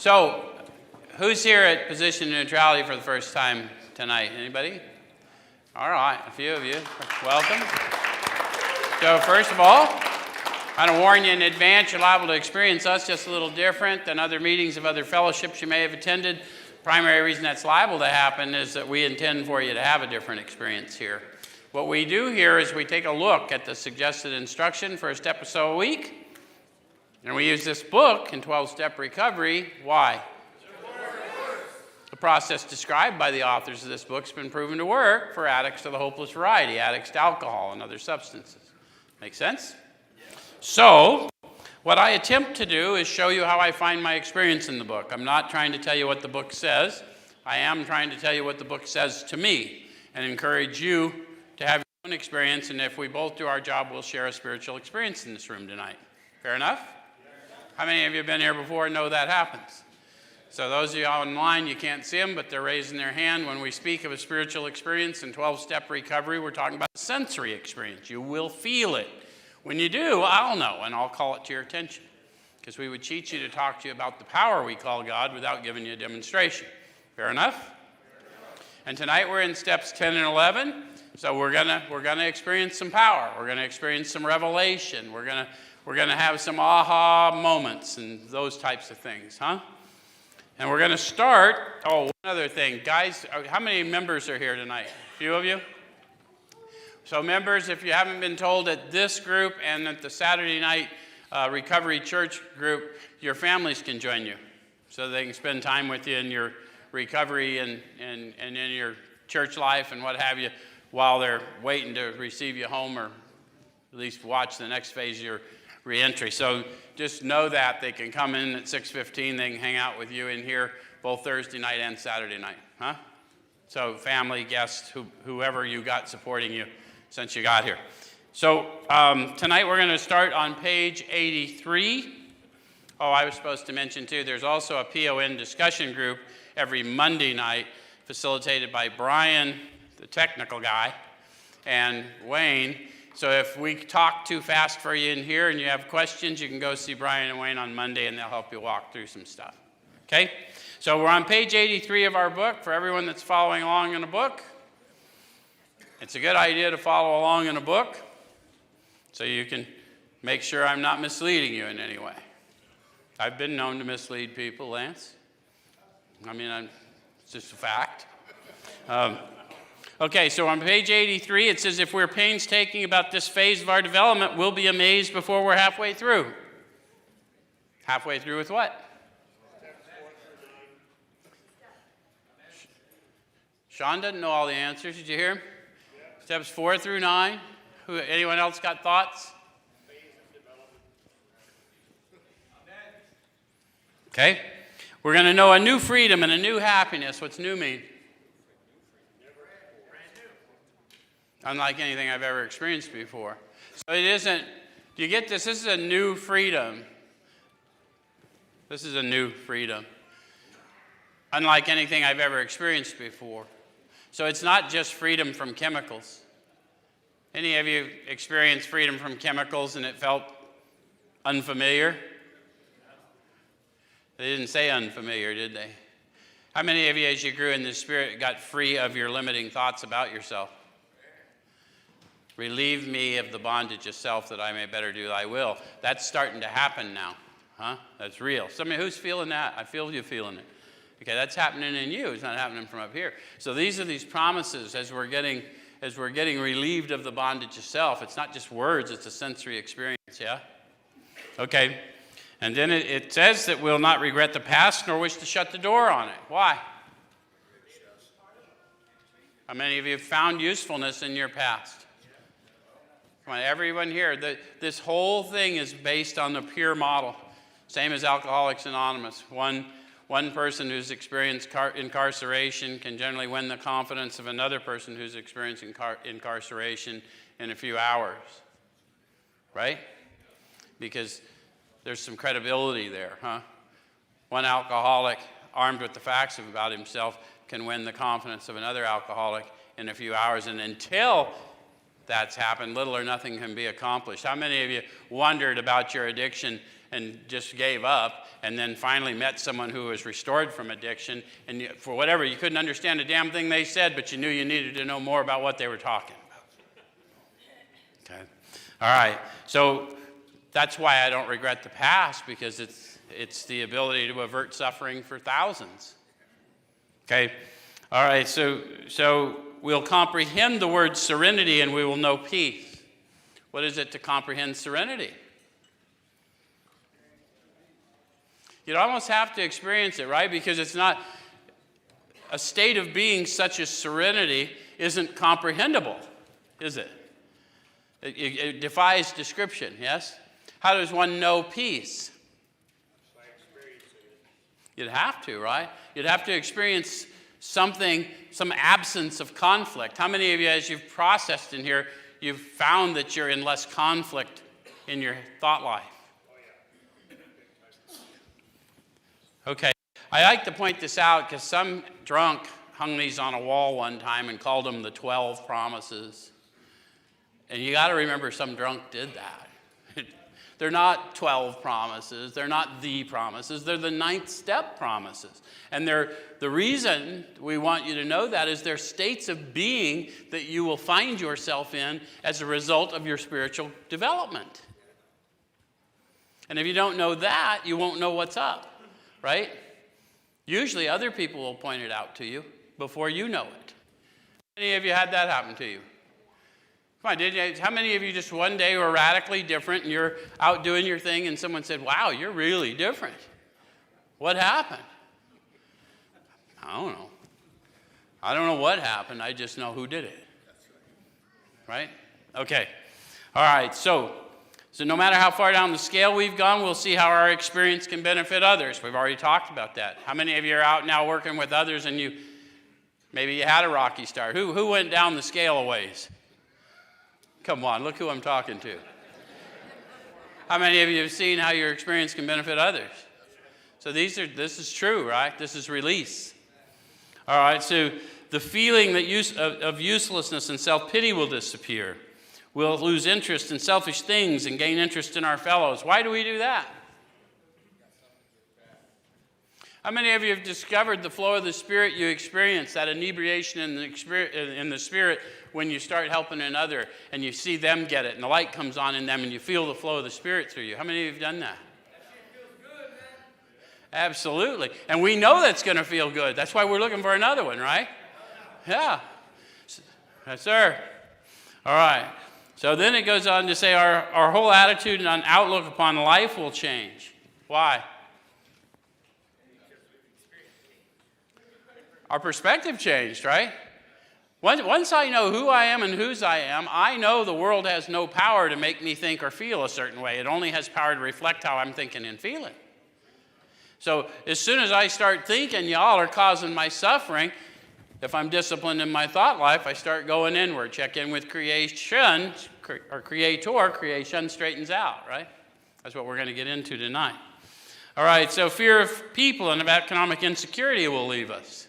So, who's here at position neutrality for the first time tonight? Anybody? All right, a few of you. Welcome. So, first of all, I want to warn you in advance, you're liable to experience us just a little different than other meetings of other fellowships you may have attended. The primary reason that's liable to happen is that we intend for you to have a different experience here. What we do here is we take a look at the suggested instruction for a step or so a week. And we use this book in 12-Step Recovery. Why? The process described by the authors of this book has been proven to work for addicts of the hopeless variety, addicts to alcohol and other substances. Make sense? So, what I attempt to do is show you how I find my experience in the book. I'm not trying to tell you what the book says. I am trying to tell you what the book says to me and encourage you to have your own experience. And if we both do our job, we'll share a spiritual experience in this room tonight. Fair enough? How many of you have been here before and know that happens? So those of you online, you can't see them, but they're raising their hand. When we speak of a spiritual experience in 12-step recovery, we're talking about a sensory experience. You will feel it. When you do, I'll know, and I'll call it to your attention. Because we would teach you to talk to you about the power we call God without giving you a demonstration. Fair enough? And tonight we're in steps 10 and 11. So we're gonna experience some power. We're gonna experience some revelation. We're gonna have some aha moments and those types of things, huh? And we're gonna start. Oh, one other thing, guys. How many members are here tonight? A few of you. So members, if you haven't been told, at this group and at the Saturday night recovery church group, your families can join you, so they can spend time with you in your recovery and in your church life and what have you, while they're waiting to receive you home or at least watch the next phase of your reentry. So just know that they can come in at 6:15. They can hang out with you in here both Thursday night and Saturday night, huh? So family, guests, whoever you got supporting you since you got here. So tonight we're going to start on page 83. Oh, I was supposed to mention too, there's also a PON discussion group every Monday night facilitated by Brian, the technical guy, and Wayne. So if we talk too fast for you in here and you have questions, you can go see Brian and Wayne on Monday and they'll help you walk through some stuff. Okay? So we're on page 83 of our book. For everyone that's following along in a book, it's a good idea to follow along in a book so you can make sure I'm not misleading you in any way. I've been known to mislead people, Lance. I mean, it's just a fact. Okay, so on page 83, it says, if we're painstaking about this phase of our development, we'll be amazed before we're halfway through. Halfway through with what? Sean doesn't know all the answers. Did you hear him? Yeah. Steps 4 through 9. Anyone else got thoughts? Okay. We're going to know a new freedom and a new happiness. What's new mean? Unlike anything I've ever experienced before. So it isn't, do you get this? This is a new freedom. This is a new freedom. Unlike anything I've ever experienced before. So it's not just freedom from chemicals. Any of you experienced freedom from chemicals and it felt unfamiliar? They didn't say unfamiliar, did they? How many of you, as you grew in the Spirit, got free of your limiting thoughts about yourself? Relieve me of the bondage of self that I may better do thy will. That's starting to happen now. Huh? That's real. Somebody who's feeling that? I feel you feeling it. Okay, that's happening in you. It's not happening from up here. So these are these promises as we're getting relieved of the bondage of self. It's not just words, it's a sensory experience, yeah? Okay. And then it says that we'll not regret the past nor wish to shut the door on it. Why? How many of you have found usefulness in your past? Come on, everyone here. This whole thing is based on the pure model. Same as Alcoholics Anonymous. One person who's experienced incarceration can generally win the confidence of another person who's experienced incarceration in a few hours. Right? Because there's some credibility there, huh? One alcoholic, armed with the facts about himself, can win the confidence of another alcoholic in a few hours. And until that's happened, little or nothing can be accomplished. How many of you wondered about your addiction and just gave up, and then finally met someone who was restored from addiction, and for whatever, you couldn't understand a damn thing they said, but you knew you needed to know more about what they were talking about. Okay. All right. So that's why I don't regret the past, because it's the ability to avert suffering for thousands. Okay. All right. So we'll comprehend the word serenity, and we will know peace. What is it to comprehend serenity? You'd almost have to experience it, right? Because it's not a state of being such as serenity isn't comprehensible, is it? It defies description, yes? How does one know peace? By experiencing it. You'd have to, right? You'd have to experience something, some absence of conflict. How many of you, as you've processed in here, you've found that you're in less conflict in your thought life? Okay, I like to point this out because some drunk hung these on a wall one time and called them the 12 promises. And you got to remember, some drunk did that. They're not 12 promises. They're not the promises. They're the 9th step promises. And the reason we want you to know that is they're states of being that you will find yourself in as a result of your spiritual development. And if you don't know that, you won't know what's up. Right? Usually other people will point it out to you before you know it. How many of you had that happen to you? Come on, how many of you just one day were radically different and you're out doing your thing and someone said, wow, you're really different? What happened? I don't know. I don't know what happened. I just know who did it. Right? Okay. All right. So no matter how far down the scale we've gone, we'll see how our experience can benefit others. We've already talked about that. How many of you are out now working with others and maybe you had a rocky start? Who went down the scale a ways? Come on, look who I'm talking to. How many of you have seen how your experience can benefit others? So this is true, right? This is release. All right, so the feeling of uselessness and self-pity will disappear. We'll lose interest in selfish things and gain interest in our fellows. Why do we do that? How many of you have discovered the flow of the Spirit you experience, that inebriation in the Spirit when you start helping another and you see them get it and the light comes on in them and you feel the flow of the Spirit through you? How many of you have done that? That feels good, man. Absolutely. And we know that's going to feel good. That's why we're looking for another one, right? Yeah. Yes, sir. All right. So then it goes on to say our whole attitude and outlook upon life will change. Why? Our perspective changed, right? Once I know who I am and whose I am, I know the world has no power to make me think or feel a certain way. It only has power to reflect how I'm thinking and feeling. So as soon as I start thinking y'all are causing my suffering, if I'm disciplined in my thought life, I start going inward. Check in with creation, or creator. Creation straightens out, right? That's what we're going to get into tonight. All right, so fear of people and of economic insecurity will leave us.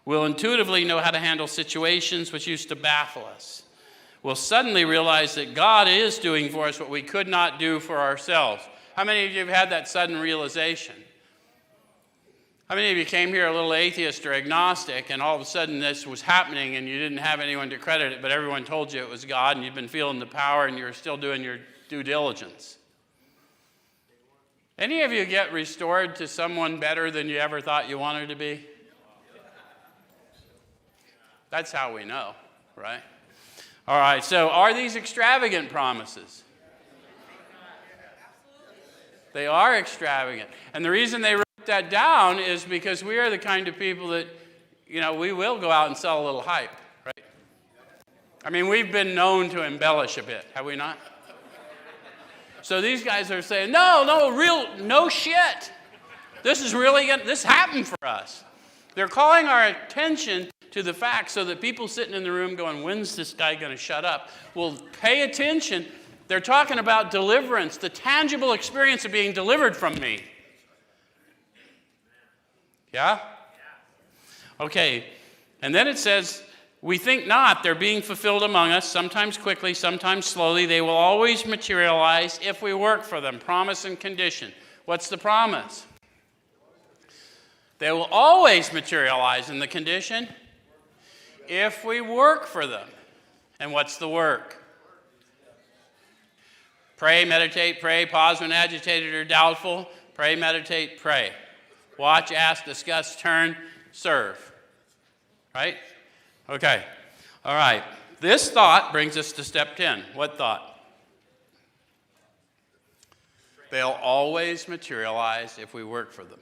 We'll intuitively know how to handle situations which used to baffle us. We'll suddenly realize that God is doing for us what we could not do for ourselves. How many of you have had that sudden realization? How many of you came here a little atheist or agnostic and all of a sudden this was happening and you didn't have anyone to credit it, but everyone told you it was God and you've been feeling the power and you're still doing your due diligence? Any of you get restored to someone better than you ever thought you wanted to be? That's how we know, right? All right, so are these extravagant promises? They are extravagant. And the reason they wrote that down is because we are the kind of people that, we will go out and sell a little hype, right? I mean, we've been known to embellish a bit, have we not? So these guys are saying, no shit. This happened for us. They're calling our attention to the fact so that people sitting in the room going, when's this guy going to shut up? Will pay attention. They're talking about deliverance, the tangible experience of being delivered from me. Yeah? Okay. And then it says We think not. They're being fulfilled among us, sometimes quickly, sometimes slowly. They will always materialize if we work for them. Promise and condition. What's the promise? They will always materialize in the condition if we work for them. And what's the work? Pray, meditate, pray, pause when agitated or doubtful. Pray, meditate, pray. Watch, ask, discuss, turn, serve. Right? Okay. All right. This thought brings us to step 10. What thought? They'll always materialize if we work for them.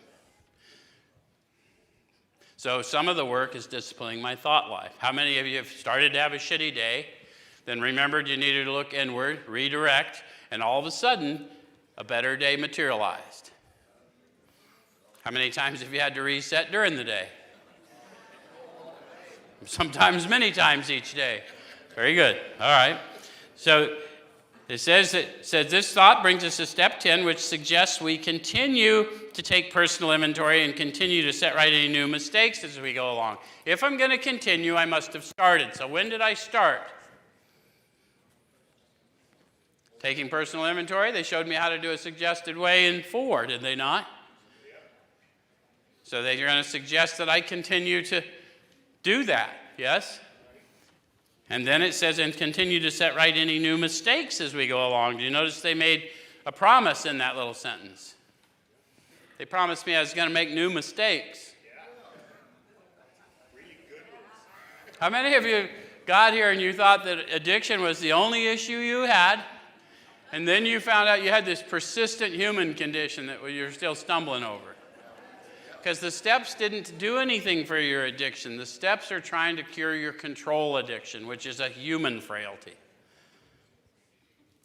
So some of the work is disciplining my thought life. How many of you have started to have a shitty day, then remembered you needed to look inward, redirect, and all of a sudden, a better day materialized? How many times have you had to reset during the day? Sometimes many times each day. Very good. All right. So it says this thought brings us to step 10, which suggests we continue to take personal inventory and continue to set right any new mistakes as we go along. If I'm going to continue, I must have started. So when did I start? Taking personal inventory. They showed me how to do a suggested way in 4, did they not? So they're going to suggest that I continue to do that, yes? And then it says, and continue to set right any new mistakes as we go along. Do you notice they made a promise in that little sentence? They promised me I was going to make new mistakes. How many of you got here and you thought that addiction was the only issue you had, and then you found out you had this persistent human condition that you're still stumbling over? Because the steps didn't do anything for your addiction. The steps are trying to cure your control addiction, which is a human frailty.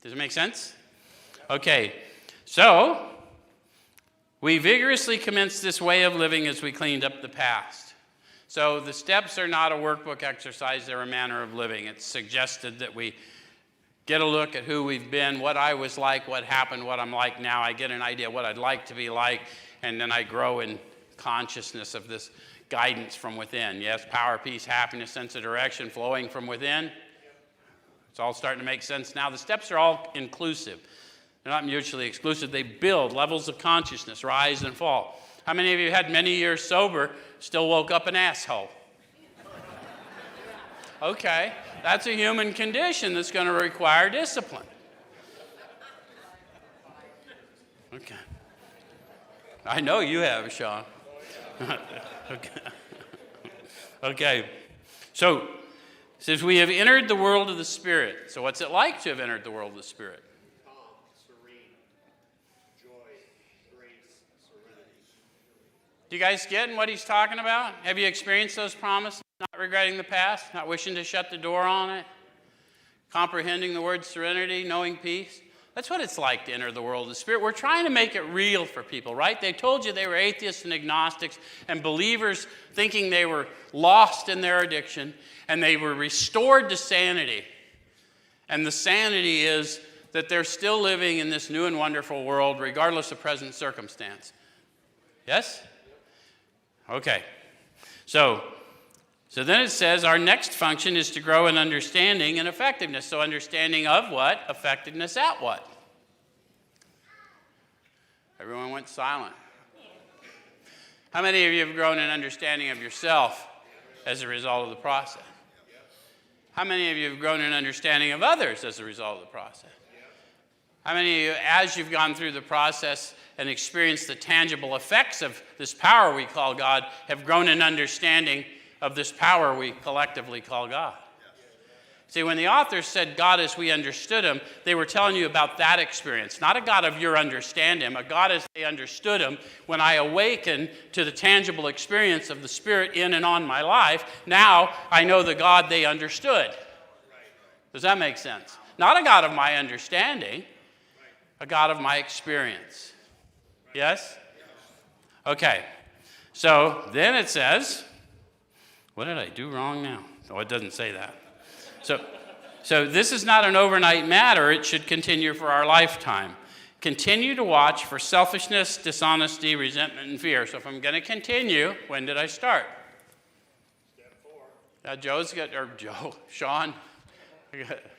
Does it make sense? Okay, so we vigorously commenced this way of living as we cleaned up the past. So the steps are not a workbook exercise, they're a manner of living. It's suggested that we get a look at who we've been, what I was like, what happened, what I'm like now. I get an idea what I'd like to be like, and then I grow in consciousness of this guidance from within. Yes, power, peace, happiness, sense of direction flowing from within. It's all starting to make sense now. The steps are all inclusive. They're not mutually exclusive. They build levels of consciousness, rise and fall. How many of you had many years sober, still woke up an asshole? Okay, that's a human condition that's going to require discipline. Okay. I know you have, Sean. Okay. So, it says we have entered the world of the Spirit. So what's it like to have entered the world of the Spirit? Calm, serene, joy, grace, serenity. Do you guys get what he's talking about? Have you experienced those promises? Not regretting the past, not wishing to shut the door on it, comprehending the word serenity, knowing peace. That's what it's like to enter the world of the Spirit. We're trying to make it real for people, right? They told you they were atheists and agnostics and believers thinking they were lost in their addiction, and they were restored to sanity. And the sanity is that they're still living in this new and wonderful world regardless of present circumstance. Yes? Okay. So then it says our next function is to grow in understanding and effectiveness. So understanding of what? Effectiveness at what? Everyone went silent. How many of you have grown in understanding of yourself as a result of the process? How many of you have grown in understanding of others as a result of the process? How many of you, as you've gone through the process and experienced the tangible effects of this power we call God, have grown in understanding of this power we collectively call God? See, when the authors said God as we understood him, they were telling you about that experience. Not a God of your understand him, a God as they understood him. When I awaken to the tangible experience of the Spirit in and on my life, now I know the God they understood. Does that make sense? Not a God of my understanding, a God of my experience. Yes? Okay. So then it says, what did I do wrong now? Oh, it doesn't say that. So this is not an overnight matter. It should continue for our lifetime. Continue to watch for selfishness, dishonesty, resentment, and fear. So if I'm going to continue, when did I start? Step 4. Sean.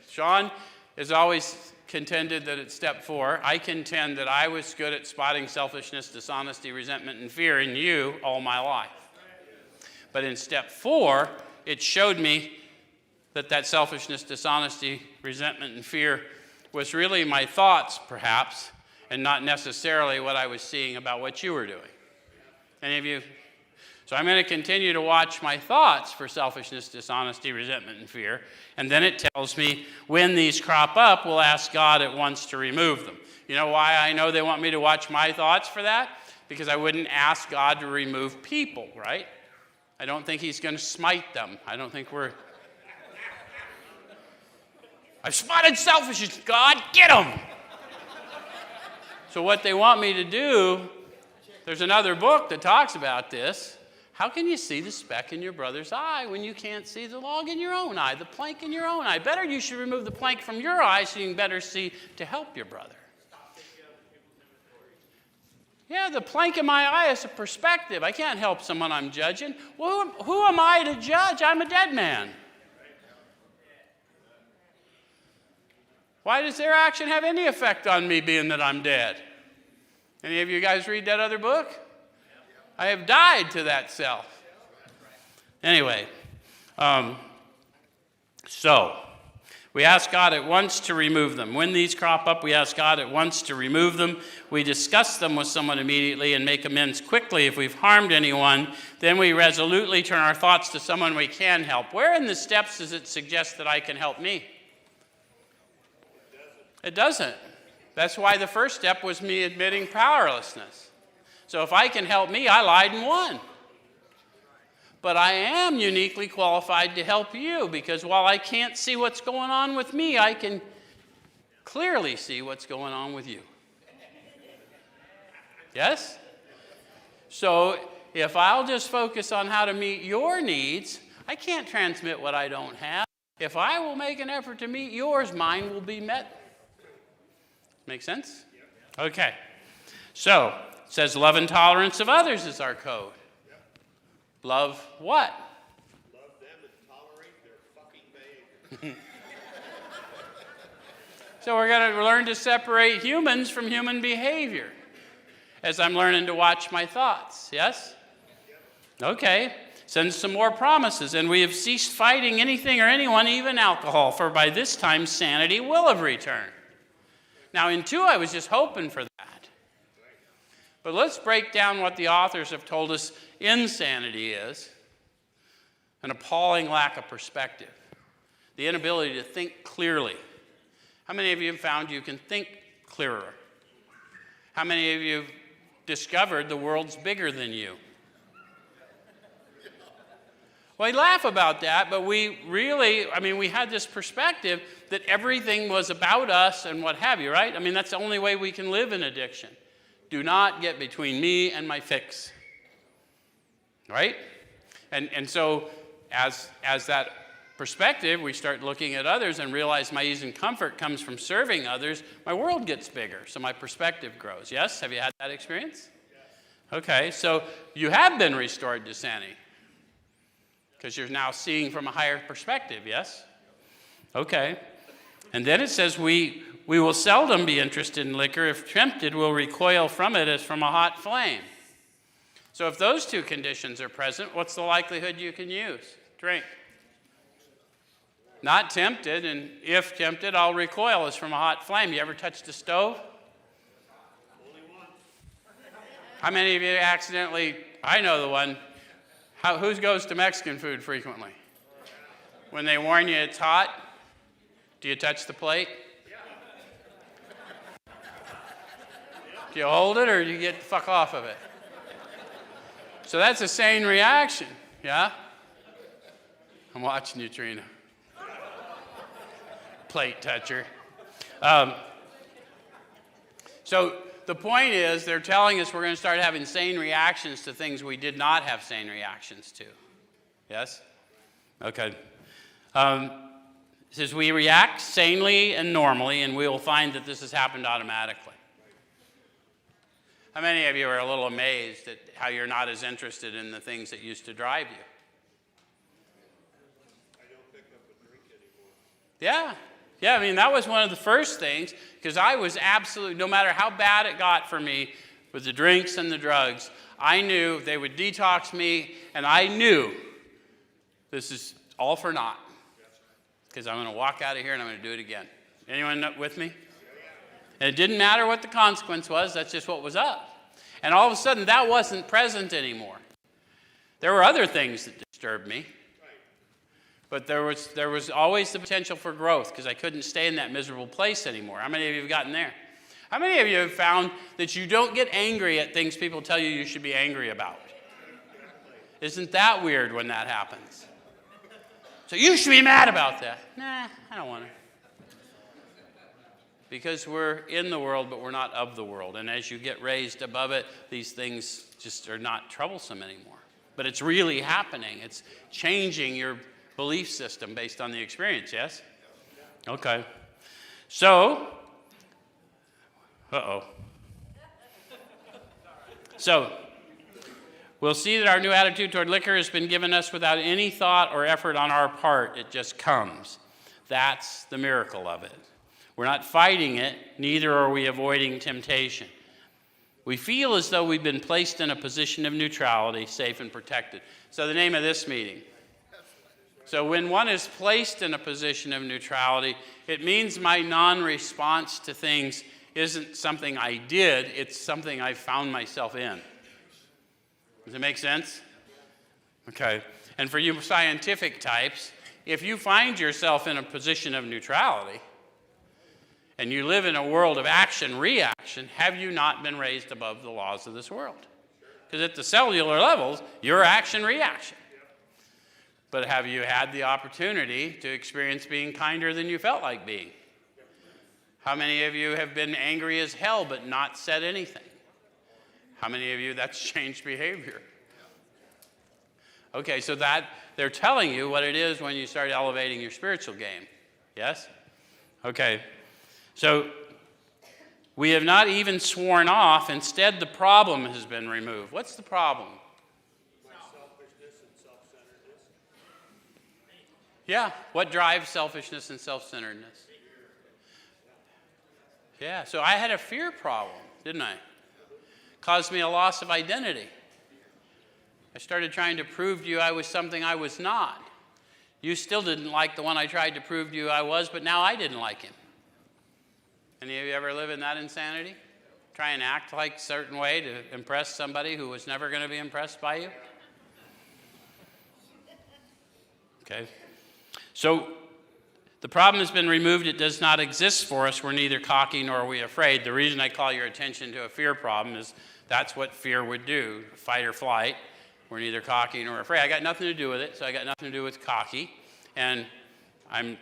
Sean has always contended that it's step 4. I contend that I was good at spotting selfishness, dishonesty, resentment, and fear in you all my life. But in step 4, it showed me that selfishness, dishonesty, resentment, and fear was really my thoughts, perhaps, and not necessarily what I was seeing about what you were doing. Any of you? So I'm going to continue to watch my thoughts for selfishness, dishonesty, resentment, and fear. And then it tells me when these crop up, we'll ask God at once to remove them. You know why I know they want me to watch my thoughts for that? Because I wouldn't ask God to remove people, right? I don't think he's going to smite them. I don't think we're... I've spotted selfishness, God, get them! So what they want me to do, there's another book that talks about this. How can you see the speck in your brother's eye when you can't see the log in your own eye, the plank in your own eye? Better you should remove the plank from your eye so you can better see to help your brother. Yeah, the plank in my eye is a perspective. I can't help someone I'm judging. Well, who am I to judge? I'm a dead man. Why does their action have any effect on me being that I'm dead? Any of you guys read that other book? I have died to that self. Anyway, so we ask God at once to remove them. When these crop up, we ask God at once to remove them. We discuss them with someone immediately and make amends quickly if we've harmed anyone. Then we resolutely turn our thoughts to someone we can help. Where in the steps does it suggest that I can help me? It doesn't. That's why the first step was me admitting powerlessness. So if I can help me, I lied and won. But I am uniquely qualified to help you because while I can't see what's going on with me, I can clearly see what's going on with you. Yes? So if I'll just focus on how to meet your needs, I can't transmit what I don't have. If I will make an effort to meet yours, mine will be met. Make sense? Okay. So, it says love and tolerance of others is our code. Love what? Love them and tolerate their fucking behavior. So we're going to learn to separate humans from human behavior as I'm learning to watch my thoughts. Yes? Okay. Sends some more promises. And we have ceased fighting anything or anyone, even alcohol, for by this time sanity will have returned. Now, in 2, I was just hoping for that. But let's break down what the authors have told us insanity is. An appalling lack of perspective. The inability to think clearly. How many of you have found you can think clearer? How many of you have discovered the world's bigger than you? Well, we laugh about that, but we had this perspective that everything was about us and what have you, right? I mean, that's the only way we can live in addiction. Do not get between me and my fix, right? And so as that perspective, we start looking at others and realize my ease and comfort comes from serving others. My world gets bigger, so my perspective grows. Yes? Have you had that experience? Okay, so you have been restored to sanity. Because you're now seeing from a higher perspective, yes? Okay. And then it says we will seldom be interested in liquor. If tempted, we'll recoil from it as from a hot flame. So if those 2 conditions are present, what's the likelihood you can use? Drink. Not tempted, and if tempted, I'll recoil as from a hot flame. You ever touched a stove? Only once. How many of you accidentally, I know the one, who goes to Mexican food frequently? When they warn you it's hot, do you touch the plate? Do you hold it or do you get the fuck off of it? So that's a sane reaction, yeah? I'm watching you, Trina. Plate toucher. So the point is, they're telling us we're going to start having sane reactions to things we did not have sane reactions to. Yes? Okay. It says we react sanely and normally, and we will find that this has happened automatically. How many of you are a little amazed at how you're not as interested in the things that used to drive you? Yeah. Yeah, I mean, that was one of the first things, because I was absolutely, no matter how bad it got for me with the drinks and the drugs, I knew they would detox me, and I knew this is all for naught, because I'm going to walk out of here and I'm going to do it again. Anyone with me? And it didn't matter what the consequence was, that's just what was up. And all of a sudden, that wasn't present anymore. There were other things that disturbed me. But there was always the potential for growth, because I couldn't stay in that miserable place anymore. How many of you have gotten there? How many of you have found that you don't get angry at things people tell you you should be angry about? Isn't that weird when that happens? So you should be mad about that. Nah, I don't want to. Because we're in the world, but we're not of the world. And as you get raised above it, these things just are not troublesome anymore. But it's really happening. It's changing your belief system based on the experience, yes? Okay. So, So, we'll see that our new attitude toward liquor has been given us without any thought or effort on our part. It just comes. That's the miracle of it. We're not fighting it, neither are we avoiding temptation. We feel as though we've been placed in a position of neutrality, safe and protected. So the name of this meeting. So when one is placed in a position of neutrality, it means my non-response to things isn't something I did, it's something I found myself in. Does it make sense? Okay. And for you scientific types, if you find yourself in a position of neutrality, and you live in a world of action-reaction, have you not been raised above the laws of this world? Because at the cellular levels, you're action-reaction. But have you had the opportunity to experience being kinder than you felt like being? How many of you have been angry as hell but not said anything? How many of you that's changed behavior? Okay, so that they're telling you what it is when you start elevating your spiritual game. Yes? Okay. So we have not even sworn off. Instead, the problem has been removed. What's the problem? My selfishness and self-centeredness. Yeah. What drives selfishness and self-centeredness? Yeah. So I had a fear problem, didn't I? Caused me a loss of identity. I started trying to prove to you I was something I was not. You still didn't like the one I tried to prove to you I was, but now I didn't like him. Any of you ever live in that insanity? Try and act like a certain way to impress somebody who was never going to be impressed by you? Okay. So the problem has been removed. It does not exist for us. We're neither cocky nor are we afraid. The reason I call your attention to a fear problem is that's what fear would do, fight or flight. We're neither cocky nor afraid. I got nothing to do with it, so I got nothing to do with cocky. And I'm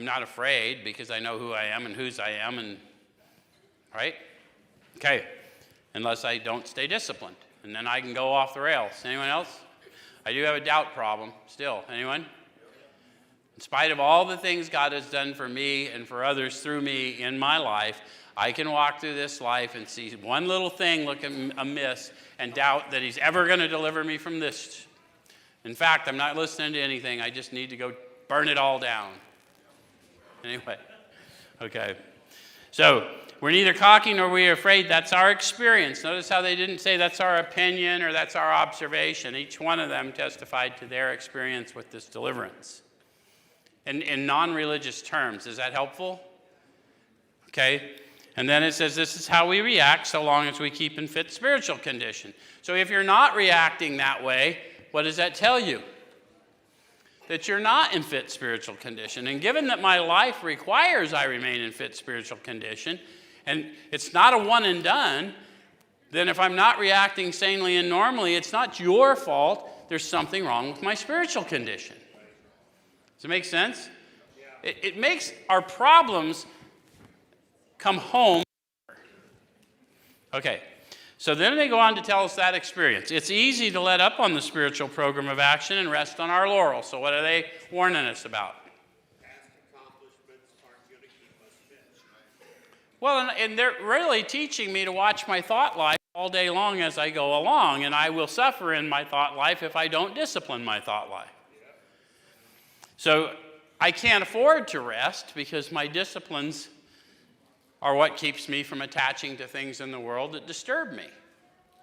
not afraid because I know who I am and whose I am, and right? Okay, unless I don't stay disciplined, and then I can go off the rails. Anyone else? I do have a doubt problem still. Anyone? In spite of all the things God has done for me and for others through me in my life, I can walk through this life and see one little thing looking amiss and doubt that he's ever going to deliver me from this. In fact, I'm not listening to anything. I just need to go burn it all down. Anyway, okay. So, we're neither cocky nor we are afraid. That's our experience. Notice how they didn't say that's our opinion or that's our observation. Each one of them testified to their experience with this deliverance. In non-religious terms, is that helpful? Okay. And then it says this is how we react so long as we keep in fit spiritual condition. So if you're not reacting that way, what does that tell you? That you're not in fit spiritual condition. And given that my life requires I remain in fit spiritual condition, and it's not a one and done, then if I'm not reacting sanely and normally, it's not your fault. There's something wrong with my spiritual condition. Does it make sense? It makes our problems come home. Okay. So then they go on to tell us that experience. It's easy to let up on the spiritual program of action and rest on our laurels. So what are they warning us about? Past accomplishments aren't going to keep us fit. Well, and they're really teaching me to watch my thought life all day long as I go along, and I will suffer in my thought life if I don't discipline my thought life. So I can't afford to rest because my disciplines are what keeps me from attaching to things in the world that disturb me.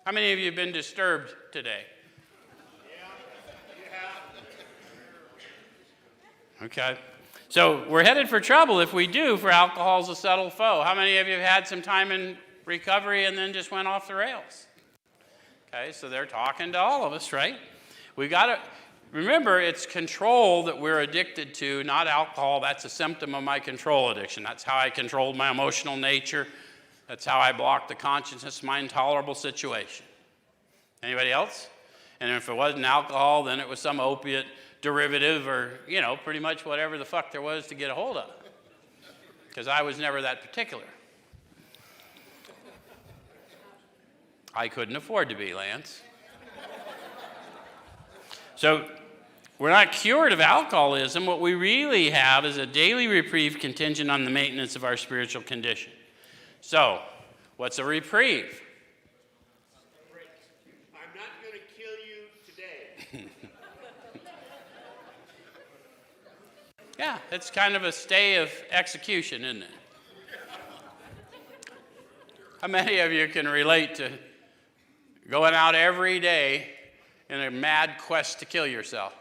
How many of you have been disturbed today? Okay. So we're headed for trouble if we do, for alcohol's a subtle foe. How many of you have had some time in recovery and then just went off the rails? Okay, so they're talking to all of us, right? We got to remember, it's control that we're addicted to, not alcohol. That's a symptom of my control addiction. That's how I controlled my emotional nature. That's how I blocked the consciousness of my intolerable situation. Anybody else? And if it wasn't alcohol, then it was some opiate derivative or, pretty much whatever the fuck there was to get a hold of. Because I was never that particular. I couldn't afford to be, Lance. So we're not cured of alcoholism. What we really have is a daily reprieve contingent on the maintenance of our spiritual condition. So, what's a reprieve? I'm not going to kill you today. Yeah, it's kind of a stay of execution, isn't it? How many of you can relate to going out every day in a mad quest to kill yourself?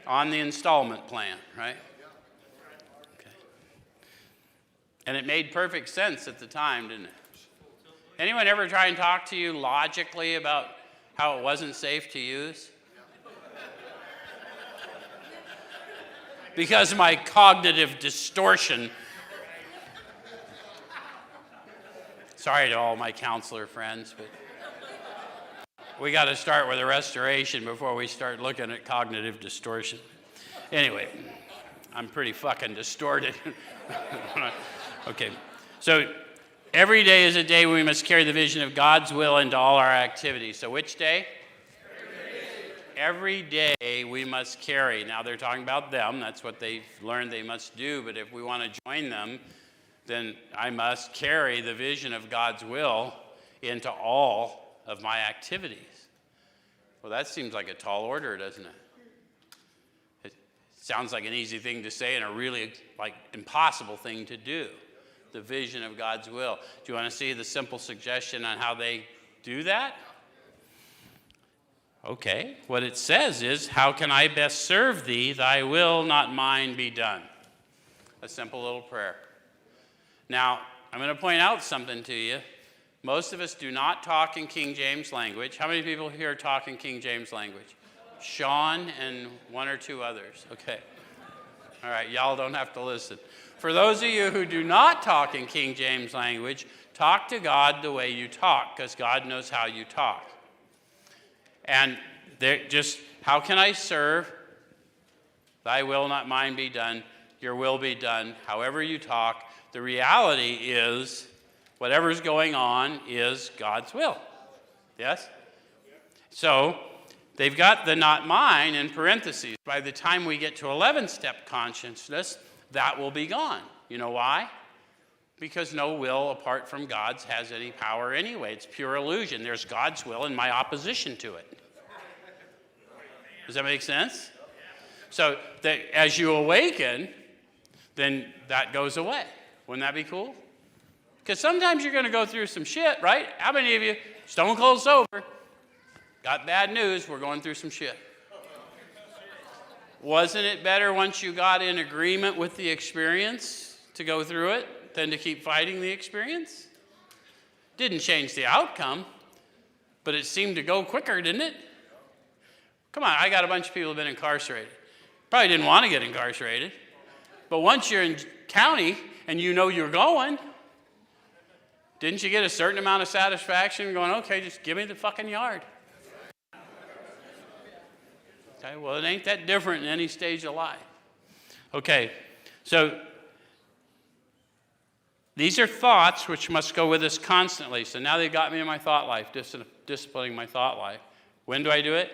On the installment plan, right? Okay. And it made perfect sense at the time, didn't it? Anyone ever try and talk to you logically about how it wasn't safe to use? Because of my cognitive distortion. Sorry to all my counselor friends, but we got to start with a restoration before we start looking at cognitive distortion. Anyway, I'm pretty fucking distorted. Okay, so every day is a day when we must carry the vision of God's will into all our activities. So which day? Every day we must carry. Now they're talking about them. That's what they've learned they must do. But if we want to join them, then I must carry the vision of God's will into all of my activities. Well, that seems like a tall order, doesn't it? It sounds like an easy thing to say and a really impossible thing to do. The vision of God's will. Do you want to see the simple suggestion on how they do that? Okay, what it says is, how can I best serve thee? Thy will, not mine, be done. A simple little prayer. Now, I'm going to point out something to you. Most of us do not talk in King James language. How many people here talk in King James language? Sean and one or two others. Okay. All right, y'all don't have to listen. For those of you who do not talk in King James language, talk to God the way you talk, because God knows how you talk. And how can I serve? Thy will, not mine, be done. Your will be done. However you talk, the reality is whatever's going on is God's will. Yes? So they've got the not mine in parentheses. By the time we get to 11-step consciousness, that will be gone. You know why? Because no will apart from God's has any power anyway. It's pure illusion. There's God's will and my opposition to it. Does that make sense? So that as you awaken, then that goes away. Wouldn't that be cool? Because sometimes you're going to go through some shit, right? How many of you, stone cold sober, got bad news, we're going through some shit. Wasn't it better once you got in agreement with the experience to go through it than to keep fighting the experience? Didn't change the outcome, but it seemed to go quicker, didn't it? Come on, I got a bunch of people who've been incarcerated. Probably didn't want to get incarcerated. But once you're in county and you know you're going, didn't you get a certain amount of satisfaction going, okay, just give me the fucking yard? Okay, well, it ain't that different in any stage of life. Okay, so these are thoughts which must go with us constantly. So now they've got me in my thought life, disciplining my thought life. When do I do it?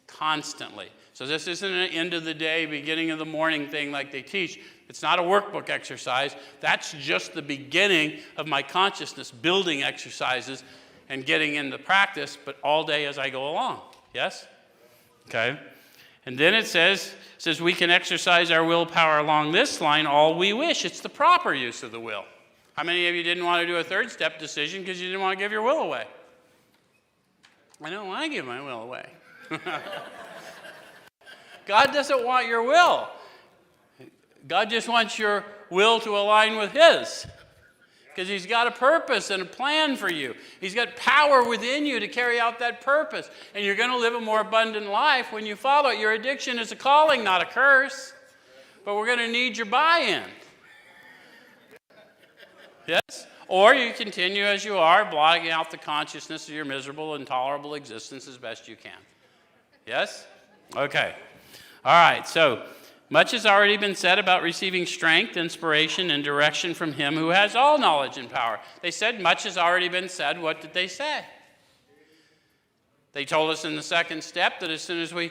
Constantly. So this isn't an end of the day, beginning of the morning thing like they teach. It's not a workbook exercise. That's just the beginning of my consciousness building exercises and getting into practice, but all day as I go along. Yes? Okay? And then it says we can exercise our willpower along this line all we wish. It's the proper use of the will. How many of you didn't want to do a third step decision because you didn't want to give your will away? I don't want to give my will away. God doesn't want your will. God just wants your will to align with His. Because He's got a purpose and a plan for you. He's got power within you to carry out that purpose. And you're going to live a more abundant life when you follow it. Your addiction is a calling, not a curse. But we're going to need your buy-in. Yes? Or you continue as you are, blotting out the consciousness of your miserable, intolerable existence as best you can. Yes? Okay. All right, so much has already been said about receiving strength, inspiration, and direction from Him who has all knowledge and power. They said much has already been said. What did they say? They told us in the second step that as soon as we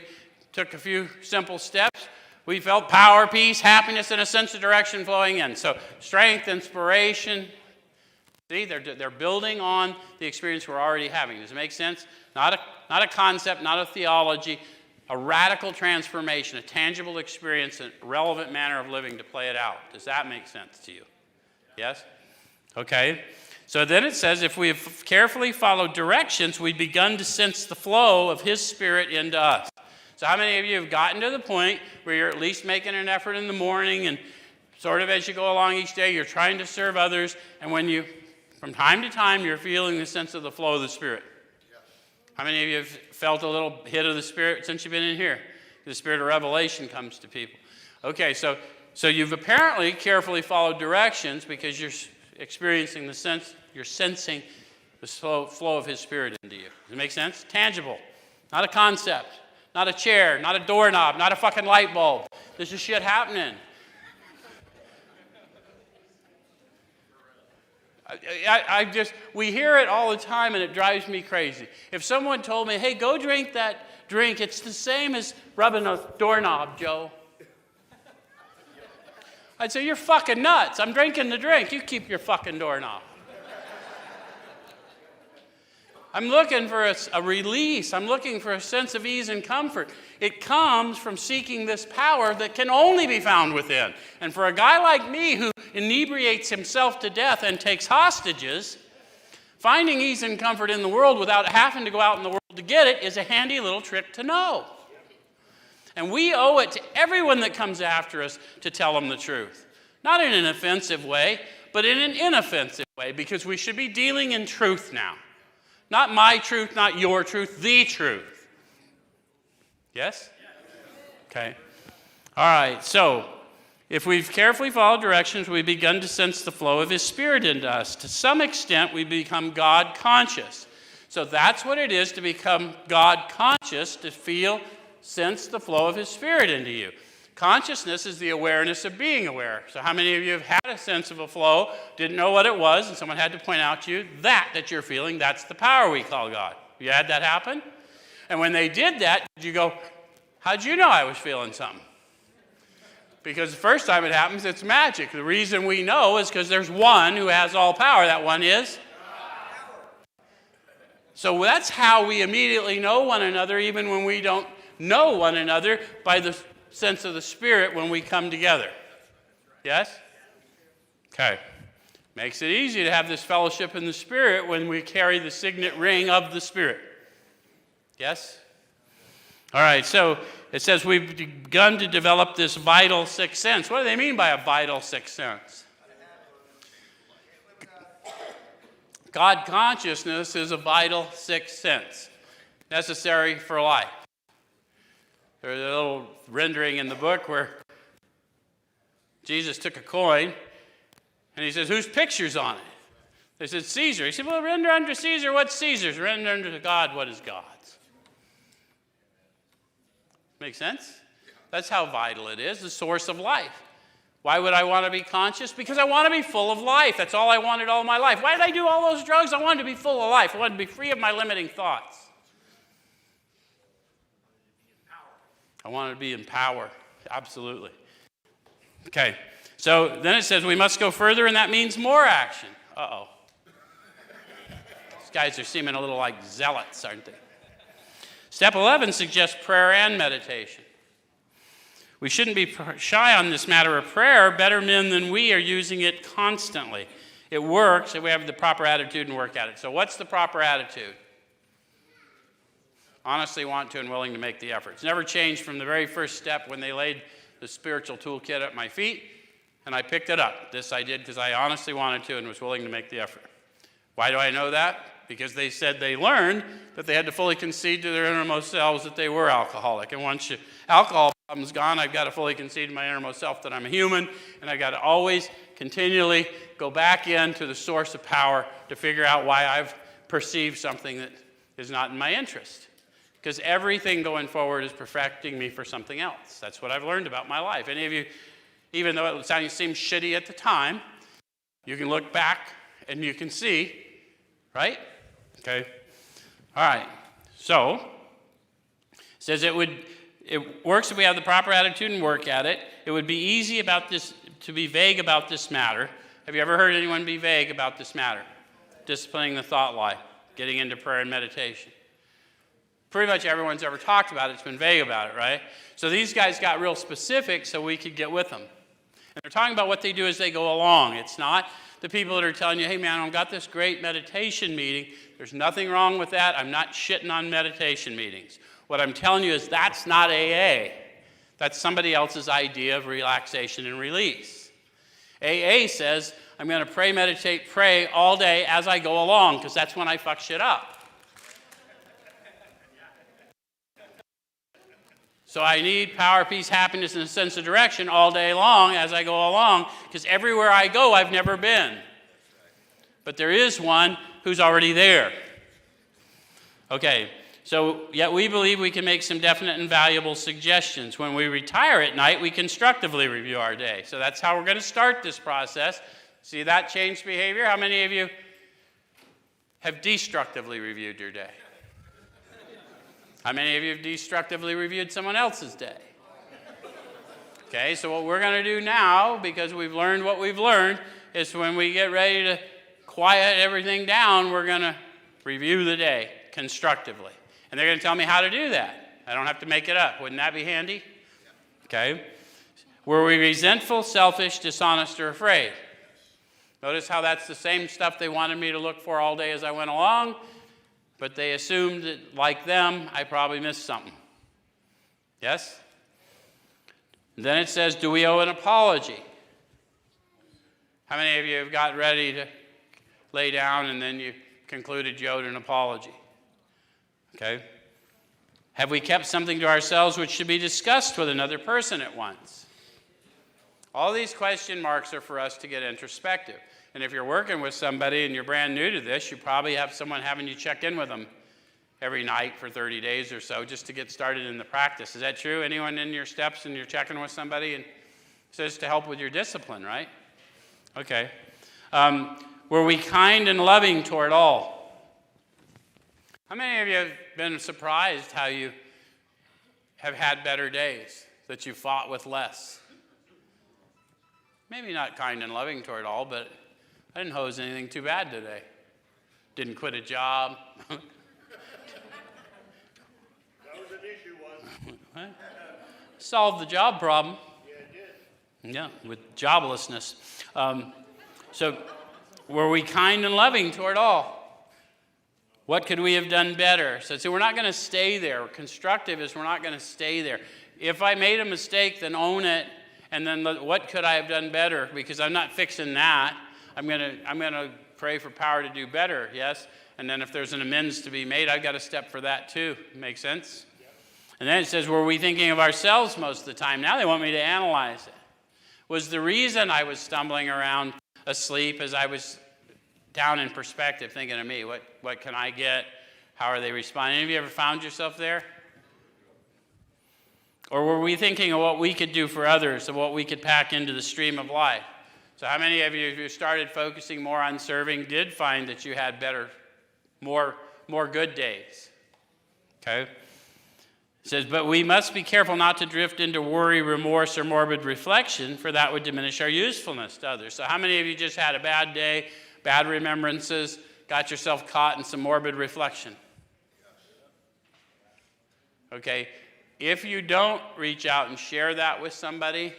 took a few simple steps, we felt power, peace, happiness, and a sense of direction flowing in. So strength, inspiration. See, they're building on the experience we're already having. Does it make sense? Not a concept, not a theology, a radical transformation, a tangible experience, a relevant manner of living to play it out. Does that make sense to you? Yes? Okay. So then it says, if we have carefully followed directions, we've begun to sense the flow of His Spirit into us. So how many of you have gotten to the point where you're at least making an effort in the morning and sort of as you go along each day, you're trying to serve others, and when you, from time to time, you're feeling the sense of the flow of the Spirit? How many of you have felt a little hit of the Spirit since you've been in here? The Spirit of revelation comes to people. Okay, so you've apparently carefully followed directions because you're experiencing the sense, you're sensing the flow of His Spirit into you. Does it make sense? Tangible, not a concept, not a chair, not a doorknob, not a fucking light bulb. This is shit happening. We hear it all the time and it drives me crazy. If someone told me, hey, go drink that drink, it's the same as rubbing a doorknob, Joe. I'd say, you're fucking nuts. I'm drinking the drink. You keep your fucking doorknob. I'm looking for a release. I'm looking for a sense of ease and comfort. It comes from seeking this power that can only be found within. And for a guy like me who inebriates himself to death and takes hostages, finding ease and comfort in the world without having to go out in the world to get it is a handy little trick to know. And we owe it to everyone that comes after us to tell them the truth. Not in an offensive way, but in an inoffensive way, because we should be dealing in truth now. Not my truth, not your truth, the truth. Yes? Okay. All right, so if we've carefully followed directions, we've begun to sense the flow of His Spirit into us. To some extent, we become God conscious. So that's what it is to become God conscious, to feel, sense the flow of His Spirit into you. Consciousness is the awareness of being aware. So how many of you have had a sense of a flow, didn't know what it was, and someone had to point out to you, that you're feeling, that's the power we call God. You had that happen? And when they did that, did you go, how'd you know I was feeling something? Because the first time it happens, it's magic. The reason we know is because there's one who has all power. That one is? So that's how we immediately know one another, even when we don't know one another, by the sense of the Spirit when we come together. Yes? Okay. Makes it easy to have this fellowship in the Spirit when we carry the signet ring of the Spirit. Yes? All right, so it says we've begun to develop this vital sixth sense. What do they mean by a vital sixth sense? God consciousness is a vital sixth sense, necessary for life. There's a little rendering in the book where Jesus took a coin and he says, whose picture's on it? They said, Caesar. He said, well, render unto Caesar what's Caesar's. Render unto God what is God's. Make sense? That's how vital it is, the source of life. Why would I want to be conscious? Because I want to be full of life. That's all I wanted all my life. Why did I do all those drugs? I wanted to be full of life. I wanted to be free of my limiting thoughts. I wanted to be in power. Absolutely. Okay. So then it says we must go further, and that means more action. Uh-oh. These guys are seeming a little like zealots, aren't they? Step 11 suggests prayer and meditation. We shouldn't be shy on this matter of prayer. Better men than we are using it constantly. It works if we have the proper attitude and work at it. So what's the proper attitude? Honestly want to and willing to make the effort. It's never changed from the very first step when they laid the spiritual toolkit at my feet, and I picked it up. This I did because I honestly wanted to and was willing to make the effort. Why do I know that? Because they said they learned that they had to fully concede to their innermost selves that they were alcoholic. And once alcohol problem's gone, I've got to fully concede to my innermost self that I'm a human, and I've got to always continually go back into the source of power to figure out why I've perceived something that is not in my interest. Because everything going forward is perfecting me for something else. That's what I've learned about my life. Any of you, even though it seems shitty at the time, you can look back and you can see, right? Okay. All right. So, it says it works if we have the proper attitude and work at it. It would be easy about this to be vague about this matter. Have you ever heard anyone be vague about this matter? Disciplining the thought life, getting into prayer and meditation. Pretty much everyone's ever talked about it. It's been vague about it, right? So these guys got real specific so we could get with them. And they're talking about what they do as they go along. It's not the people that are telling you, hey man, I've got this great meditation meeting. There's nothing wrong with that. I'm not shitting on meditation meetings. What I'm telling you is that's not AA. That's somebody else's idea of relaxation and release. AA says, I'm going to pray, meditate, pray all day as I go along, because that's when I fuck shit up. So I need power, peace, happiness, and a sense of direction all day long as I go along, because everywhere I go, I've never been. But there is one who's already there. Okay, so yet we believe we can make some definite and valuable suggestions. When we retire at night, we constructively review our day. So that's how we're going to start this process. See that changed behavior? How many of you have destructively reviewed your day? How many of you have destructively reviewed someone else's day? Okay, so what we're going to do now, because we've learned what we've learned, is when we get ready to quiet everything down, we're going to review the day constructively. And they're going to tell me how to do that. I don't have to make it up. Wouldn't that be handy? Okay. Were we resentful, selfish, dishonest, or afraid? Notice how that's the same stuff they wanted me to look for all day as I went along. But they assumed that, like them, I probably missed something. Yes? And then it says, do we owe an apology? How many of you have got ready to lay down and then you concluded you owed an apology? Okay? Have we kept something to ourselves which should be discussed with another person at once? All these question marks are for us to get introspective. And if you're working with somebody and you're brand new to this, you probably have someone having you check in with them every night for 30 days or so just to get started in the practice. Is that true? Anyone in your steps and you're checking with somebody? And it's just to help with your discipline, right? Okay. Were we kind and loving toward all? How many of you have been surprised how you have had better days, that you fought with less? Maybe not kind and loving toward all, but I didn't hose anything too bad today. Didn't quit a job. That was an issue, wasn't it? Solved the job problem. Yeah, it did. Yeah, with joblessness. So, were we kind and loving toward all? What could we have done better? So, see, we're not going to stay there. Constructive is we're not going to stay there. If I made a mistake, then own it. And then what could I have done better? Because I'm not fixing that. I'm gonna pray for power to do better, yes? And then if there's an amends to be made, I've got to step for that too. Make sense? Yep. And then it says, were we thinking of ourselves most of the time? Now they want me to analyze it. Was the reason I was stumbling around asleep as I was down in perspective thinking of me? What can I get? How are they responding? Any of you ever found yourself there? Or were we thinking of what we could do for others, of what we could pack into the stream of life? So how many of you, if you started focusing more on serving, did find that you had better, more good days? Okay? It says, but we must be careful not to drift into worry, remorse, or morbid reflection, for that would diminish our usefulness to others. So how many of you just had a bad day, bad remembrances, got yourself caught in some morbid reflection? Okay? If you don't reach out and share that with somebody,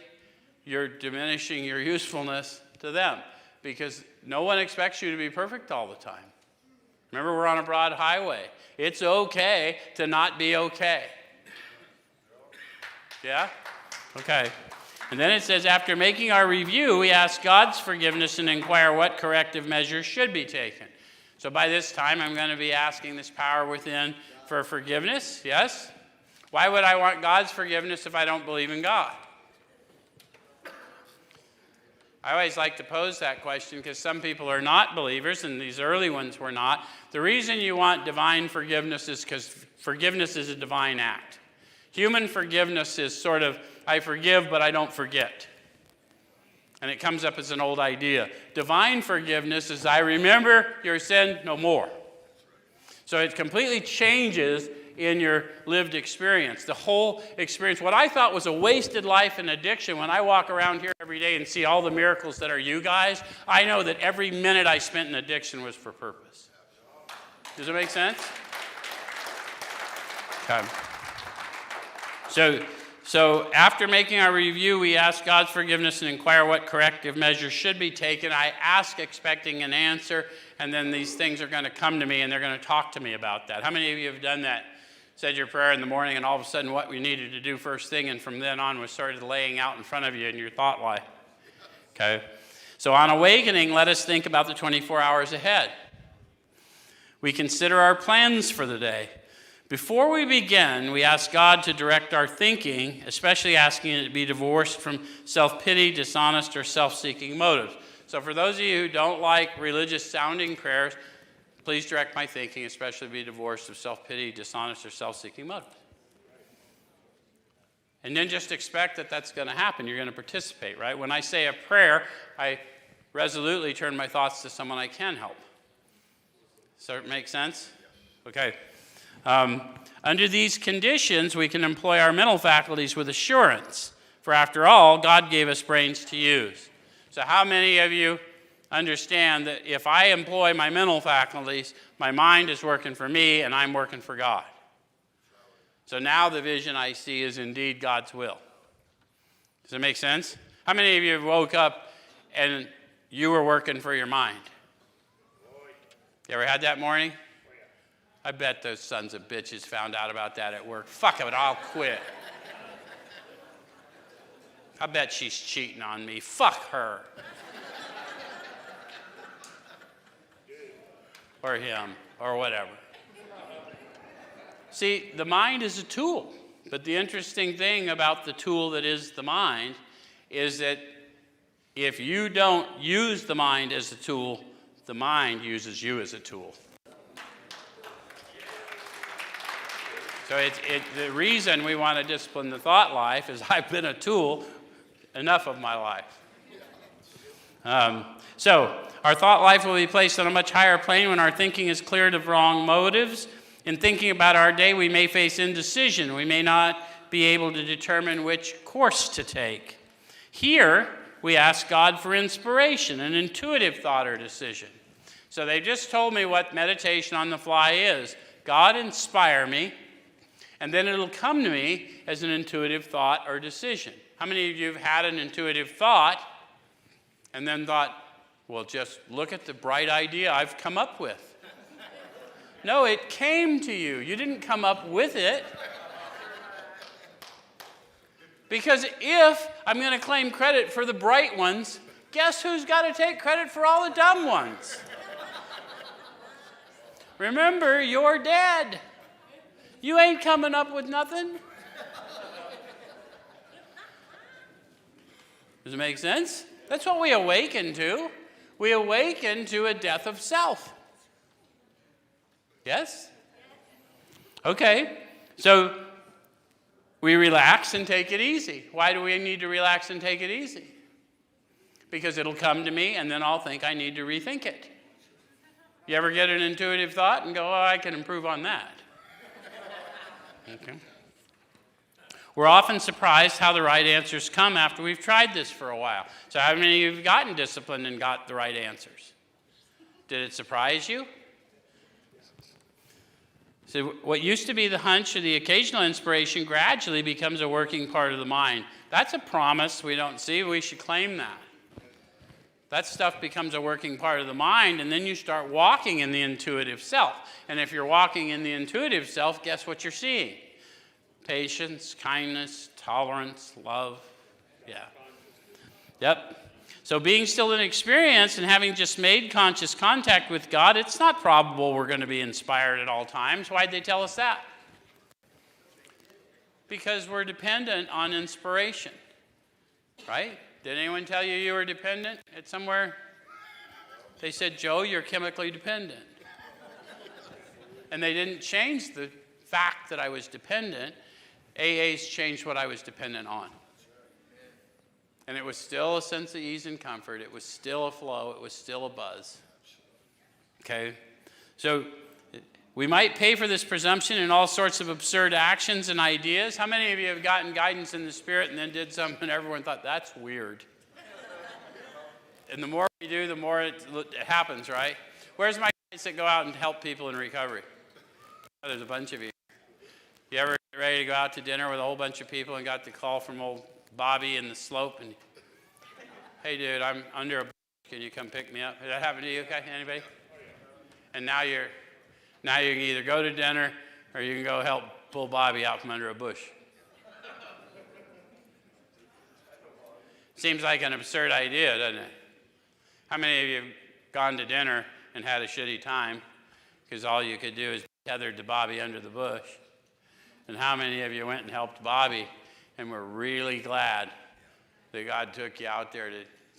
you're diminishing your usefulness to them, because no one expects you to be perfect all the time. Remember, we're on a broad highway. It's okay to not be okay. Yeah? Okay. And then it says, after making our review, we ask God's forgiveness and inquire what corrective measures should be taken. So by this time, I'm going to be asking this power within for forgiveness. Yes? Why would I want God's forgiveness if I don't believe in God? I always like to pose that question because some people are not believers, and these early ones were not. The reason you want divine forgiveness is because forgiveness is a divine act. Human forgiveness is sort of, I forgive, but I don't forget. And it comes up as an old idea. Divine forgiveness is, I remember your sin no more. So it completely changes in your lived experience. The whole experience, what I thought was a wasted life in addiction, when I walk around here every day and see all the miracles that are you guys, I know that every minute I spent in addiction was for purpose. Does it make sense? Okay. So after making our review, we ask God's forgiveness and inquire what corrective measures should be taken. I ask expecting an answer, and then these things are going to come to me, and they're going to talk to me about that. How many of you have done that? Said your prayer in the morning, and all of a sudden what we needed to do first thing, and from then on was started laying out in front of you in your thought life. Okay? So on awakening, let us think about the 24 hours ahead. We consider our plans for the day. Before we begin, we ask God to direct our thinking, especially asking it to be divorced from self-pity, dishonest, or self-seeking motives. So for those of you who don't like religious-sounding prayers, please direct my thinking, especially be divorced of self-pity, dishonest, or self-seeking motives. And then just expect that that's going to happen. You're going to participate, right? When I say a prayer, I resolutely turn my thoughts to someone I can help. So it makes sense? Okay. Under these conditions, we can employ our mental faculties with assurance. For after all, God gave us brains to use. So how many of you understand that if I employ my mental faculties, my mind is working for me and I'm working for God? So now the vision I see is indeed God's will. Does that make sense? How many of you woke up and you were working for your mind? You ever had that morning? I bet those sons of bitches found out about that at work. Fuck it, I'll quit. I bet she's cheating on me. Fuck her. Or him, or whatever. See, the mind is a tool. But the interesting thing about the tool that is the mind is that if you don't use the mind as a tool, the mind uses you as a tool. So the reason we want to discipline the thought life is I've been a tool enough of my life. So our thought life will be placed on a much higher plane when our thinking is cleared of wrong motives. In thinking about our day, we may face indecision. We may not be able to determine which course to take. Here, we ask God for inspiration, an intuitive thought or decision. So they just told me what meditation on the fly is. God, inspire me. And then it'll come to me as an intuitive thought or decision. How many of you have had an intuitive thought and then thought, well, just look at the bright idea I've come up with? No, it came to you. You didn't come up with it. Because if I'm going to claim credit for the bright ones, guess who's got to take credit for all the dumb ones? Remember, you're dead. You ain't coming up with nothing. Does it make sense? That's what we awaken to. We awaken to a death of self. Yes? Okay. So we relax and take it easy. Why do we need to relax and take it easy? Because it'll come to me and then I'll think I need to rethink it. You ever get an intuitive thought and go, oh, I can improve on that? Okay. We're often surprised how the right answers come after we've tried this for a while. So how many of you have gotten disciplined and got the right answers? Did it surprise you? So what used to be the hunch or the occasional inspiration gradually becomes a working part of the mind. That's a promise we don't see. We should claim that. That stuff becomes a working part of the mind, and then you start walking in the intuitive self. And if you're walking in the intuitive self, guess what you're seeing? Patience, kindness, tolerance, love. Yeah. Yep. So being still in experience and having just made conscious contact with God, it's not probable we're going to be inspired at all times. Why'd they tell us that? Because we're dependent on inspiration, right? Did anyone tell you you were dependent at somewhere? They said, Joe, you're chemically dependent. And they didn't change the fact that I was dependent. AA's changed what I was dependent on. And it was still a sense of ease and comfort. It was still a flow. It was still a buzz. Okay? So we might pay for this presumption in all sorts of absurd actions and ideas. How many of you have gotten guidance in the Spirit and then did something and everyone thought, that's weird? And the more we do, the more it happens, right? Where's my guys that go out and help people in recovery? Oh, there's a bunch of you. You ever get ready to go out to dinner with a whole bunch of people and got the call from old Bobby in the slope, and hey, dude, I'm under a bush. Can you come pick me up? Did that happen to you? Okay, anybody? And now you can either go to dinner or you can go help pull Bobby out from under a bush. Seems like an absurd idea, doesn't it? How many of you have gone to dinner and had a shitty time because all you could do is be tethered to Bobby under the bush? And how many of you went and helped Bobby and we're really glad that God took you out there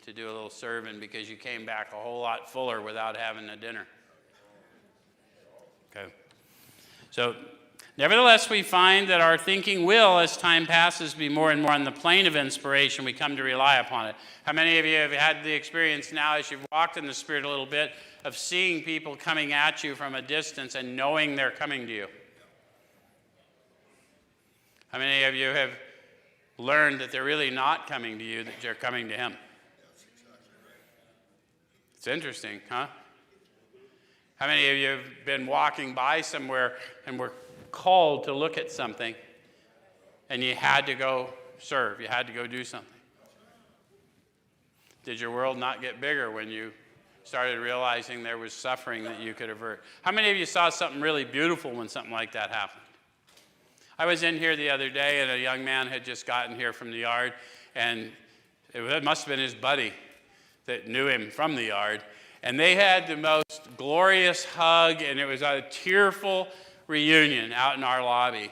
to do a little serving because you came back a whole lot fuller without having a dinner? Okay. So, nevertheless, we find that our thinking will, as time passes, be more and more on the plane of inspiration. We come to rely upon it. How many of you have had the experience now, as you've walked in the Spirit a little bit, of seeing people coming at you from a distance and knowing they're coming to you? How many of you have learned that they're really not coming to you, that they're coming to Him? It's interesting, huh? How many of you have been walking by somewhere and were called to look at something and you had to go serve, you had to go do something? Did your world not get bigger when you started realizing there was suffering that you could avert? How many of you saw something really beautiful when something like that happened? I was in here the other day, and a young man had just gotten here from the yard, and it must have been his buddy that knew him from the yard, and they had the most glorious hug, and it was a tearful reunion out in our lobby.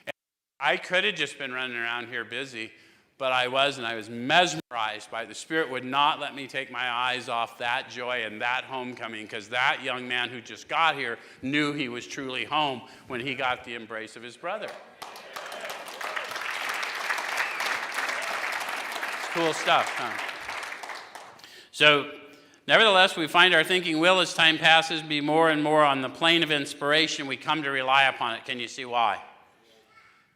And I could have just been running around here busy, but I wasn't. I was mesmerized by it. The Spirit would not let me take my eyes off that joy and that homecoming, because that young man who just got here knew he was truly home when he got the embrace of his brother. It's cool stuff, huh? So, nevertheless, we find our thinking will, as time passes, be more and more on the plane of inspiration. We come to rely upon it. Can you see why?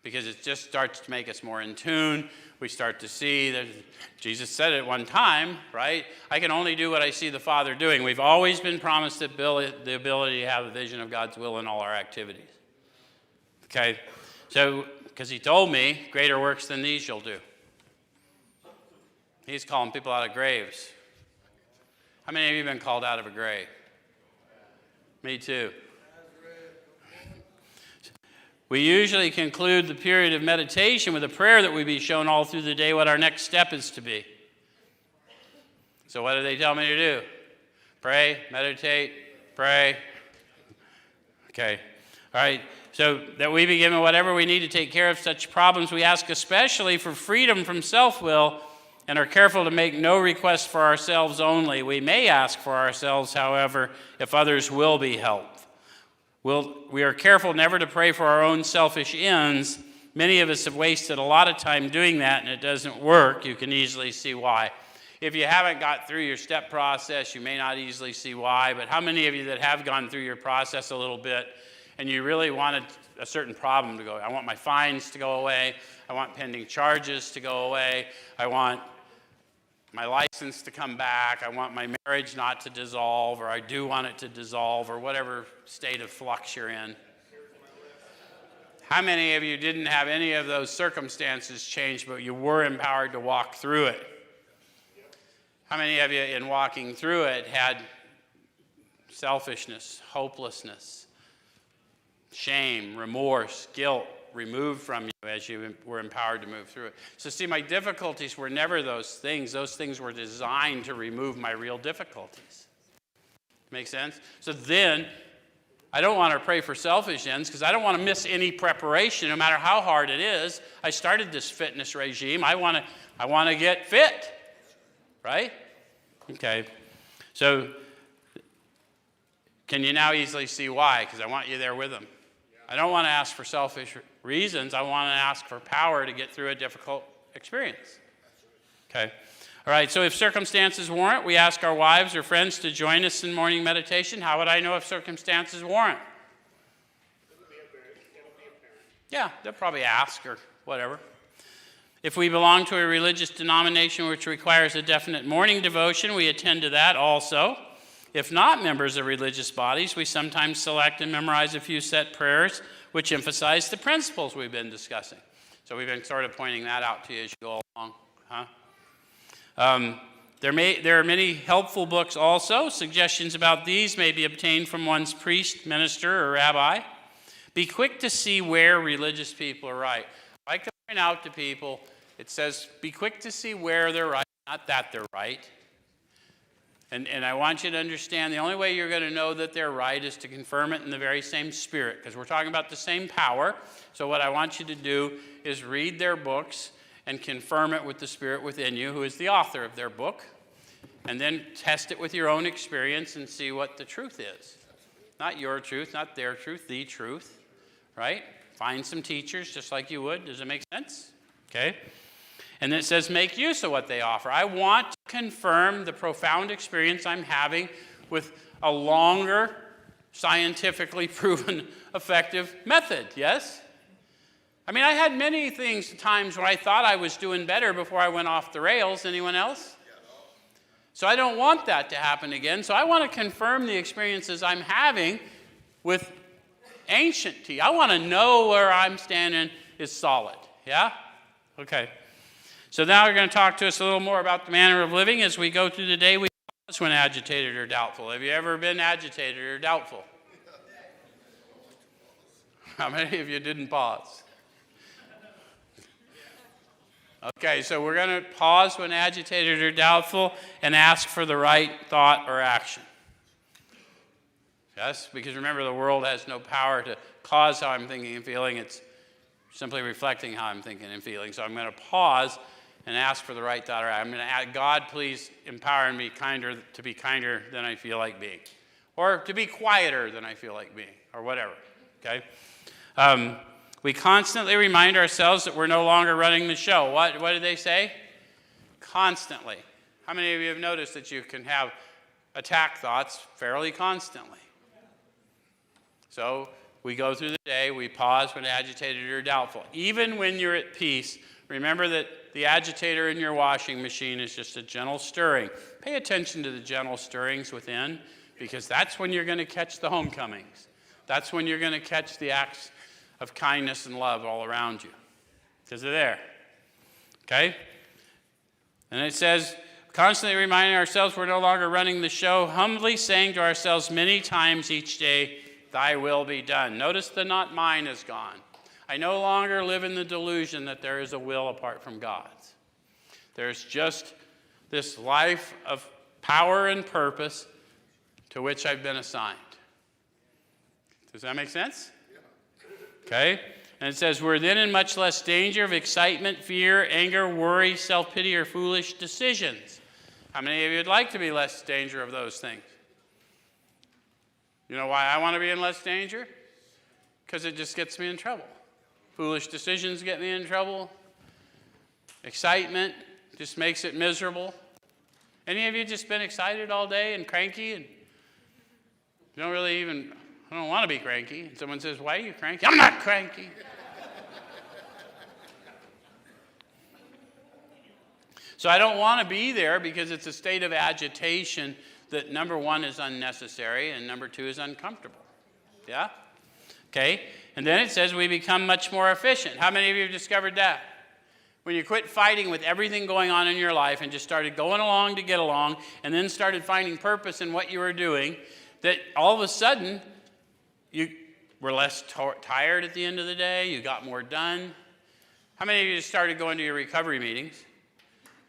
Because it just starts to make us more in tune. We start to see that Jesus said it one time, right? I can only do what I see the Father doing. We've always been promised the ability to have a vision of God's will in all our activities. Okay? So, because He told me, greater works than these you'll do. He's calling people out of graves. How many of you have been called out of a grave? Me too. We usually conclude the period of meditation with a prayer that we be shown all through the day what our next step is to be. So what do they tell me to do? Pray, meditate, pray. Okay. All right. So that we be given whatever we need to take care of such problems. We ask especially for freedom from self-will and are careful to make no request for ourselves only. We may ask for ourselves, however, if others will be helped. We are careful never to pray for our own selfish ends. Many of us have wasted a lot of time doing that, and it doesn't work. You can easily see why. If you haven't got through your step process, you may not easily see why, but how many of you that have gone through your process a little bit and you really wanted a certain problem to go away? I want my fines to go away. I want pending charges to go away. I want my license to come back. I want my marriage not to dissolve, or I do want it to dissolve, or whatever state of flux you're in. How many of you didn't have any of those circumstances change, but you were empowered to walk through it? How many of you in walking through it had selfishness, hopelessness, shame, remorse, guilt removed from you as you were empowered to move through it? So see, my difficulties were never those things. Those things were designed to remove my real difficulties. Make sense? So then, I don't want to pray for selfish ends because I don't want to miss any preparation, no matter how hard it is. I started this fitness regime. I want to get fit, right? Okay. So can you now easily see why? Because I want you there with them. I don't want to ask for selfish reasons. I want to ask for power to get through a difficult experience. Okay. All right, so if circumstances warrant, we ask our wives or friends to join us in morning meditation. How would I know if circumstances warrant? It'll be apparent. Yeah, they'll probably ask or whatever. If we belong to a religious denomination which requires a definite morning devotion, we attend to that also. If not members of religious bodies, we sometimes select and memorize a few set prayers which emphasize the principles we've been discussing. So we've been sort of pointing that out to you as you go along. There are many helpful books also. Suggestions about these may be obtained from one's priest, minister, or rabbi. Be quick to see where religious people are right. I like to point out to people, it says, be quick to see where they're right, not that they're right. And I want you to understand the only way you're going to know that they're right is to confirm it in the very same spirit, because we're talking about the same power. So what I want you to do is read their books and confirm it with the Spirit within you, who is the author of their book, and then test it with your own experience and see what the truth is. Not your truth, not their truth, the truth, right? Find some teachers just like you would. Does it make sense? Okay. And then it says make use of what they offer. I want to confirm the profound experience I'm having with a longer, scientifically proven, effective method, yes? I mean, I had many times when I thought I was doing better before I went off the rails. Anyone else? So I don't want that to happen again. So I want to confirm the experiences I'm having with ancient tea. I want to know where I'm standing is solid. Yeah? Okay. So now we're going to talk to us a little more about the manner of living. As we go through the day, we pause when agitated or doubtful. Have you ever been agitated or doubtful? How many of you didn't pause? Okay, so we're going to pause when agitated or doubtful and ask for the right thought or action. Yes, because remember, the world has no power to cause how I'm thinking and feeling. It's simply reflecting how I'm thinking and feeling. So I'm going to pause and ask for the right thought or action. I'm going to ask, God, please empower me to be kinder than I feel like being. Or to be quieter than I feel like being. Or whatever, okay? We constantly remind ourselves that we're no longer running the show. What did they say? Constantly. How many of you have noticed that you can have attack thoughts fairly constantly? So we go through the day, we pause when agitated or doubtful. Even when you're at peace, remember that the agitator in your washing machine is just a gentle stirring. Pay attention to the gentle stirrings within, because that's when you're going to catch the homecomings. That's when you're going to catch the acts of kindness and love all around you, because they're there. Okay? And it says, constantly reminding ourselves we're no longer running the show, humbly saying to ourselves many times each day, thy will be done. Notice the not mine is gone. I no longer live in the delusion that there is a will apart from God's. There's just this life of power and purpose to which I've been assigned. Does that make sense? Okay? And it says, we're then in much less danger of excitement, fear, anger, worry, self-pity, or foolish decisions. How many of you would like to be less danger of those things? You know why I want to be in less danger? Because it just gets me in trouble. Foolish decisions get me in trouble. Excitement just makes it miserable. Any of you just been excited all day and cranky and you don't really even... I don't want to be cranky. And someone says, why are you cranky? I'm not cranky. So I don't want to be there because it's a state of agitation that, number one, is unnecessary, and number two, is uncomfortable. Yeah? Okay? And then it says we become much more efficient. How many of you have discovered that? When you quit fighting with everything going on in your life and just started going along to get along, and then started finding purpose in what you were doing, that all of a sudden you were less tired at the end of the day, you got more done. How many of you just started going to your recovery meetings?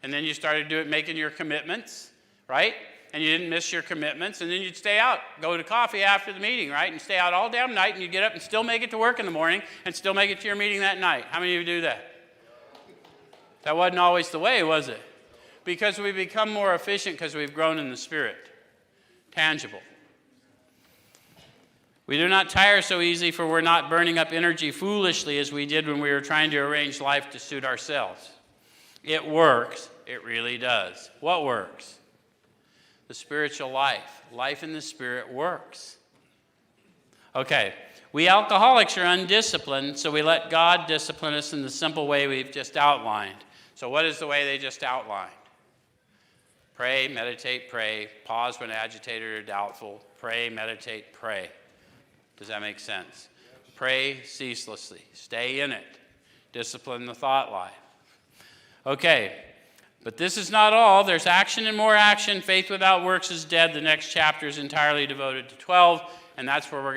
And then you started making your commitments, right? And you didn't miss your commitments, and then you'd stay out, go to coffee after the meeting, right? And stay out all damn night, and you get up and still make it to work in the morning, and still make it to your meeting that night. How many of you do that? That wasn't always the way, was it? Because we become more efficient because we've grown in the Spirit. Tangible. We do not tire so easy, for we're not burning up energy foolishly as we did when we were trying to arrange life to suit ourselves. It works. It really does. What works? The spiritual life. Life in the Spirit works. Okay. We alcoholics are undisciplined, so we let God discipline us in the simple way we've just outlined. So what is the way they just outlined? Pray, meditate, pray. Pause when agitated or doubtful. Pray, meditate, pray. Does that make sense? Pray ceaselessly. Stay in it. Discipline the thought life. Okay, but this is not all. There's action and more action. Faith without works is dead. The next chapter is entirely devoted to 12, and that's where we're going to